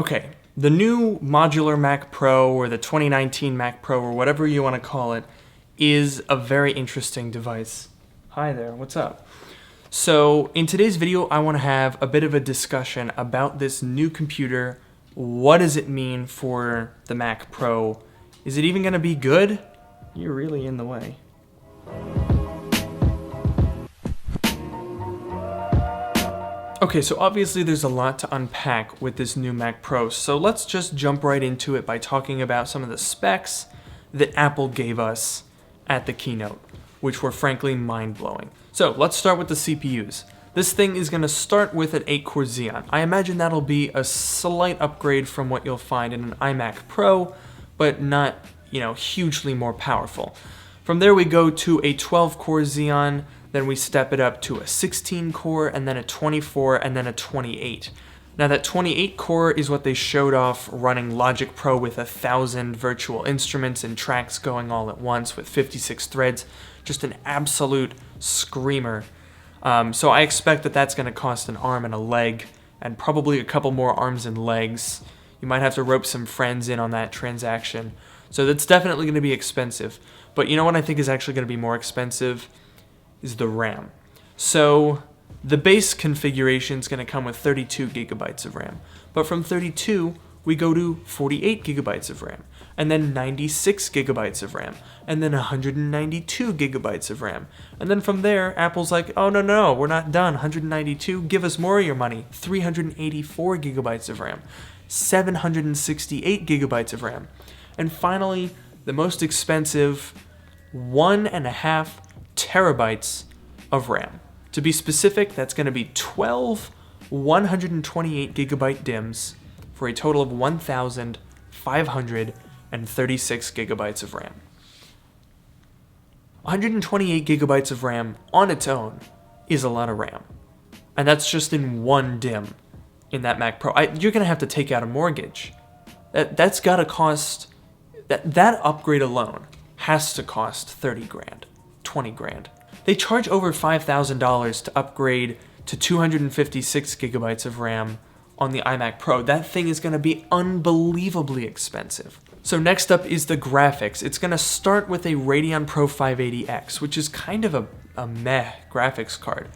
Okay, the new Modular Mac Pro or the 2019 Mac Pro or whatever you want to call it is a very interesting device. Hi there, what's up? So in today's video, I want to have a bit of a discussion about this new computer. What does it mean for the Mac Pro? Is it even going to be good? You're really in the way. Okay, so obviously there's a lot to unpack with this new Mac Pro, so let's just jump right into it by talking about some of the specs that Apple gave us at the keynote, which were frankly mind-blowing. So let's start with the CPUs. This thing is going to start with an 8-core Xeon. I imagine that'll be a slight upgrade from what you'll find in an iMac Pro, but not, hugely more powerful. From there we go to a 12-core Xeon, then we step it up to a 16-core, and then a 24, and then a 28. Now that 28-core is what they showed off running Logic Pro with 1,000 virtual instruments and tracks going all at once with 56 threads. Just an absolute screamer. So I expect that that's going to cost an arm and a leg, and probably a couple more arms and legs. You might have to rope some friends in on that transaction. So that's definitely going to be expensive. But you know what I think is actually going to be more expensive? Is the RAM. So the base configuration is going to come with 32 gigabytes of RAM. But from 32, we go to 48 gigabytes of RAM. And then 96 gigabytes of RAM. And then 192 gigabytes of RAM. And then from there, Apple's like, oh no, we're not done. 192, give us more of your money. 384 gigabytes of RAM. 768 gigabytes of RAM. And finally, the most expensive, 1.5 terabytes of RAM. To be specific, that's going to be 12 128 gigabyte DIMMs for a total of 1,536 gigabytes of RAM. 128 gigabytes of RAM on its own is a lot of RAM. And that's just in one DIMM in that Mac Pro. You're going to have to take out a mortgage. That's got to cost, that upgrade alone has to cost 30 grand. 20 grand. They charge over $5,000 to upgrade to 256 gigabytes of RAM on the iMac Pro. That thing is going to be unbelievably expensive. So next up is the graphics. It's going to start with a Radeon Pro 580X, which is kind of a meh graphics card.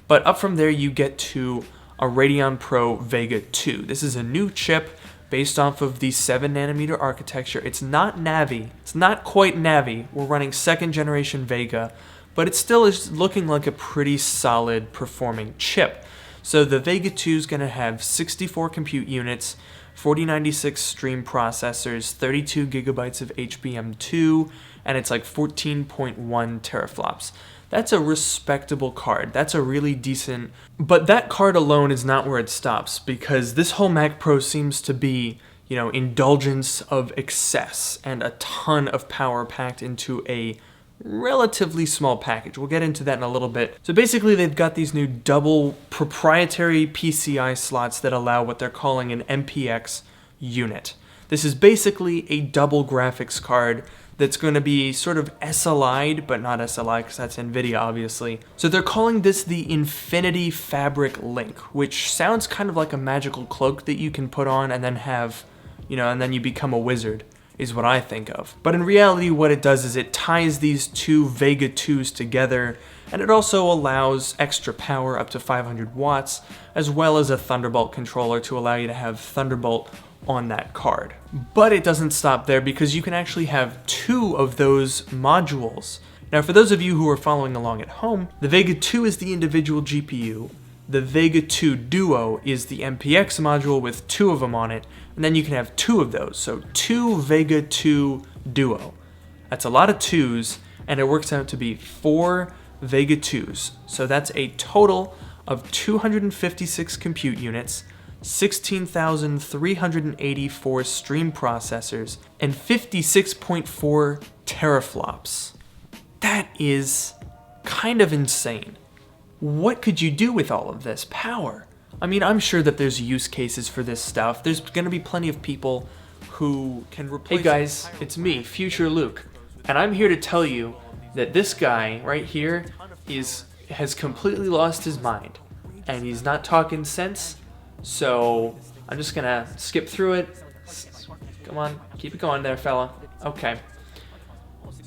But up from there you get to a Radeon Pro Vega 2. This is a new chip based off of the 7nm architecture. It's not Navi. It's not quite Navi. We're running 2nd generation Vega, but it still is looking like a pretty solid performing chip. So the Vega 2 is going to have 64 compute units, 4096 stream processors, 32 gigabytes of HBM2, and it's like 14.1 teraflops. That's a respectable card. That's a really decent... But that card alone is not where it stops, because this whole Mac Pro seems to be, indulgence of excess and a ton of power packed into a relatively small package. We'll get into that in a little bit. So basically they've got these new double proprietary PCI slots that allow what they're calling an MPX unit. This is basically a double graphics card that's going to be sort of SLI'd, but not SLI because that's NVIDIA obviously. So they're calling this the Infinity Fabric Link, which sounds kind of like a magical cloak that you can put on and then have, and then you become a wizard, is what I think of. But in reality what it does is it ties these two Vega 2s together, and it also allows extra power up to 500 watts, as well as a Thunderbolt controller to allow you to have Thunderbolt on that card. But it doesn't stop there, because you can actually have 2 of those modules. Now for those of you who are following along at home, the Vega 2 is the individual GPU, the Vega 2 Duo is the MPX module with 2 of them on it, and then you can have 2 of those, so 2 Vega 2 Duo. That's a lot of 2s, and it works out to be 4 Vega 2s, so that's a total of 256 compute units, 16,384 stream processors, and 56.4 teraflops. That is kind of insane. What could you do with all of this power? I mean, I'm sure that there's use cases for this stuff. There's going to be plenty of people who can replace... Hey guys, it's me, Future Luke, and I'm here to tell you that this guy right here has completely lost his mind, and he's not talking sense. So I'm just gonna skip through it. Come on, keep it going there, fella. Okay.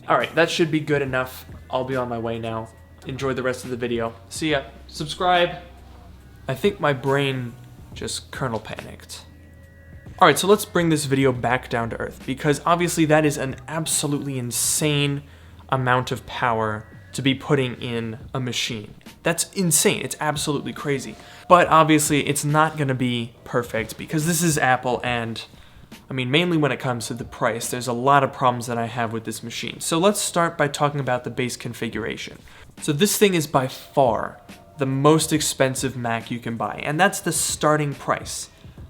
Alright, that should be good enough. I'll be on my way now. Enjoy the rest of the video. See ya. Subscribe. I think my brain just kernel panicked. Alright, so let's bring this video back down to earth, because obviously that is an absolutely insane amount of power to be putting in a machine. That's insane. It's absolutely crazy. But obviously it's not going to be perfect because this is Apple, and I mean, mainly when it comes to the price, there's a lot of problems that I have with this machine. So let's start by talking about the base configuration. So this thing is by far the most expensive Mac you can buy, and that's the starting price.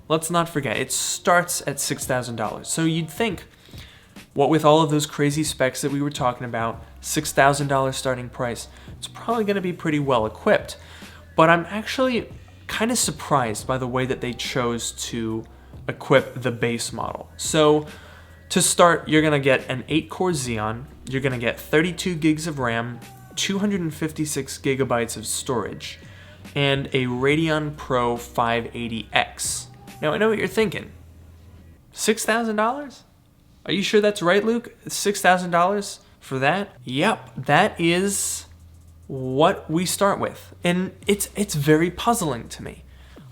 Let's not forget, it starts at $6,000. So you'd think, what with all of those crazy specs that we were talking about, $6,000 starting price, it's probably going to be pretty well equipped. But I'm actually kind of surprised by the way that they chose to equip the base model. So to start, you're going to get an 8-core Xeon, you're going to get 32 gigs of RAM, 256 gigabytes of storage, and a Radeon Pro 580X. Now, I know what you're thinking. $6,000? Are you sure that's right, Luke? $6,000 for that? Yep, that is what we start with. And it's very puzzling to me.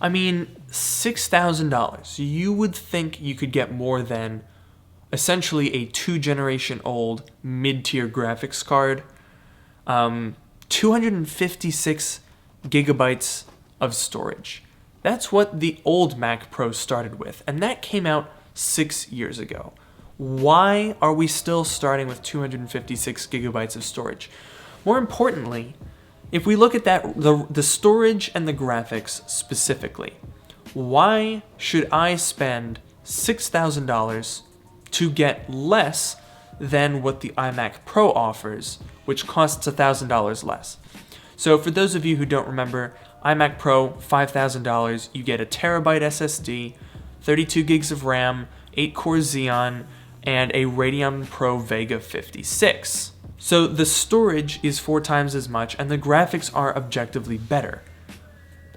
I mean, $6,000. You would think you could get more than essentially a 2-generation old mid-tier graphics card, 256 gigabytes of storage. That's what the old Mac Pro started with, and that came out 6 years ago. Why are we still starting with 256 gigabytes of storage? More importantly, if we look at that, the storage and the graphics specifically, why should I spend $6,000 to get less than what the iMac Pro offers, which costs $1,000 less? So for those of you who don't remember, iMac Pro, $5,000, you get a terabyte SSD, 32 gigs of RAM, 8-core Xeon, and a Radeon Pro Vega 56. So the storage is 4 times as much, and the graphics are objectively better.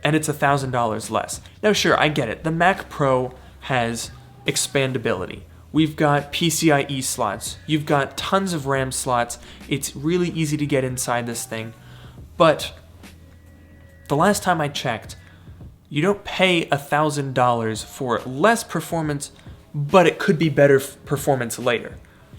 And it's $1,000 less. Now sure, I get it. The Mac Pro has expandability. We've got PCIe slots. You've got tons of RAM slots. It's really easy to get inside this thing. But the last time I checked, you don't pay $1,000 for less performance, but it could be better performance later.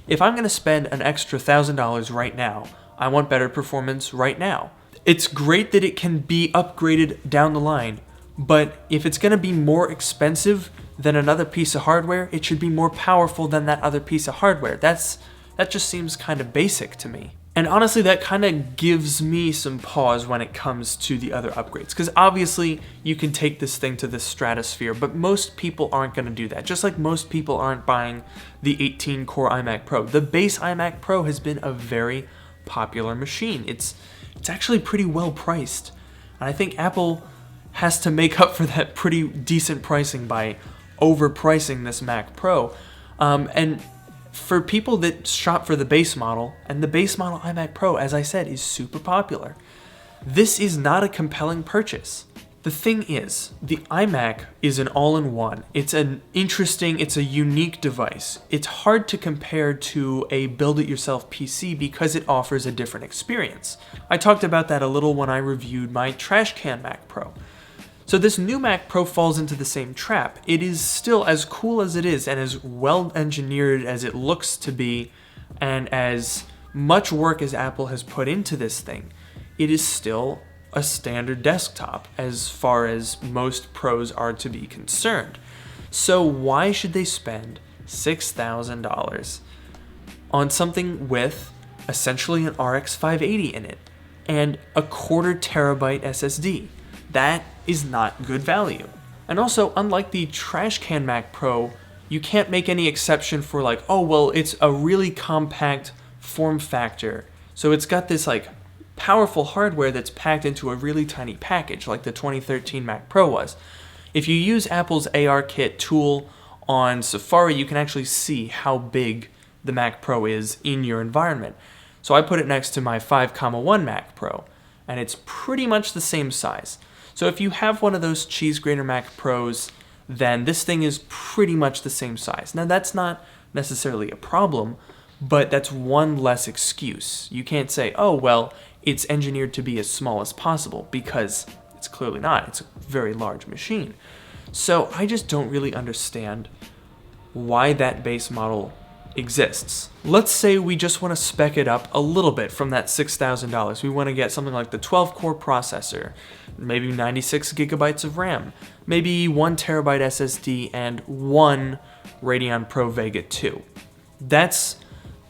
If I'm going to spend an extra $1,000 right now, I want better performance right now. It's great that it can be upgraded down the line, but if it's going to be more expensive than another piece of hardware, it should be more powerful than that other piece of hardware. That just seems kind of basic to me. And honestly, that kind of gives me some pause when it comes to the other upgrades. Because obviously, you can take this thing to the stratosphere, but most people aren't going to do that. Just like most people aren't buying the 18-core iMac Pro. The base iMac Pro has been a very popular machine. It's actually pretty well priced. And I think Apple has to make up for that pretty decent pricing by overpricing this Mac Pro. And for people that shop for the base model, and the base model iMac Pro, as I said, is super popular, this is not a compelling purchase. The thing is, the iMac is an all-in-one. It's a unique device. It's hard to compare to a build-it-yourself PC because it offers a different experience. I talked about that a little when I reviewed my trash can Mac Pro. So this new Mac Pro falls into the same trap. It is still as cool as it is and as well engineered as it looks to be, and as much work as Apple has put into this thing, it is still a standard desktop as far as most pros are to be concerned. So why should they spend $6,000 on something with essentially an RX 580 in it and a 1/4 terabyte SSD? That is not good value. And also, unlike the trash can Mac Pro, you can't make any exception for like, oh, well, it's a really compact form factor. So it's got this like powerful hardware that's packed into a really tiny package like the 2013 Mac Pro was. If you use Apple's ARKit tool on Safari, you can actually see how big the Mac Pro is in your environment. So I put it next to my 5.1 Mac Pro, and it's pretty much the same size. So if you have one of those cheese grater Mac Pros then this thing is pretty much the same size. Now that's not necessarily a problem, but that's one less excuse. You can't say, oh, well, it's engineered to be as small as possible, because it's clearly not. It's a very large machine. So I just don't really understand why that base model exists. Let's say we just want to spec it up a little bit from that $6,000. We want to get something like the 12-core processor, maybe 96 gigabytes of RAM, maybe 1 terabyte SSD, and 1 Radeon Pro Vega 2. That's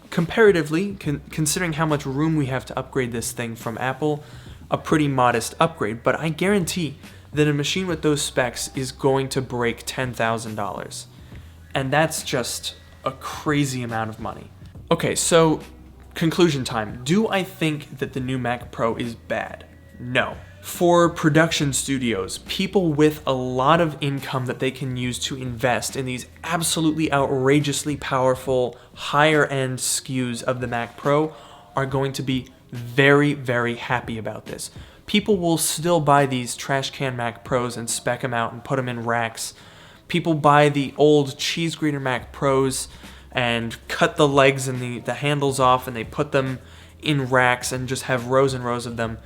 comparatively, considering how much room we have to upgrade this thing from Apple, a pretty modest upgrade, but I guarantee that a machine with those specs is going to break $10,000. And that's just a crazy amount of money. Okay, so conclusion time. Do I think that the new Mac Pro is bad? No. For production studios, people with a lot of income that they can use to invest in these absolutely outrageously powerful, higher-end SKUs of the Mac Pro are going to be very, very happy about this. People will still buy these trash can Mac Pros and spec them out and put them in racks. People buy the old cheese grater Mac Pros and cut the legs and the handles off, and they put them in racks and just have rows and rows of them.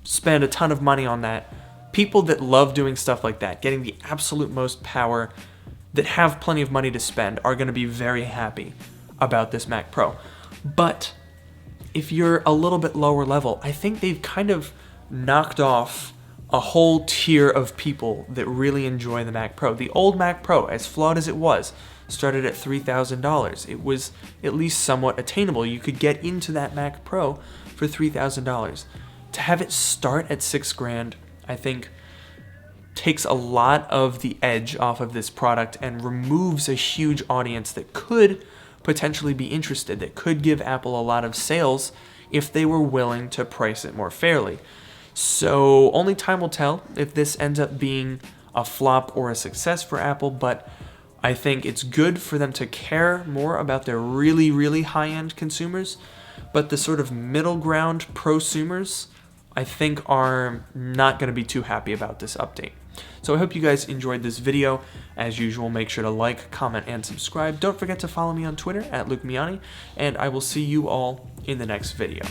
Spend a ton of money on that. People that love doing stuff like that, getting the absolute most power, that have plenty of money to spend, are going to be very happy about this Mac Pro. But if you're a little bit lower level, I think they've kind of knocked off a whole tier of people that really enjoy the Mac Pro. The old Mac Pro, as flawed as it was, started at $3,000. It was at least somewhat attainable. You could get into that Mac Pro for $3,000. To have it start at $6,000, I think takes a lot of the edge off of this product and removes a huge audience that could potentially be interested, that could give Apple a lot of sales if they were willing to price it more fairly. So only time will tell if this ends up being a flop or a success for Apple, but I think it's good for them to care more about their really, really high-end consumers, but the sort of middle ground prosumers, I think, are not going to be too happy about this update. So I hope you guys enjoyed this video. As usual, make sure to like, comment, and subscribe. Don't forget to follow me on Twitter at LukeMiani, and I will see you all in the next video.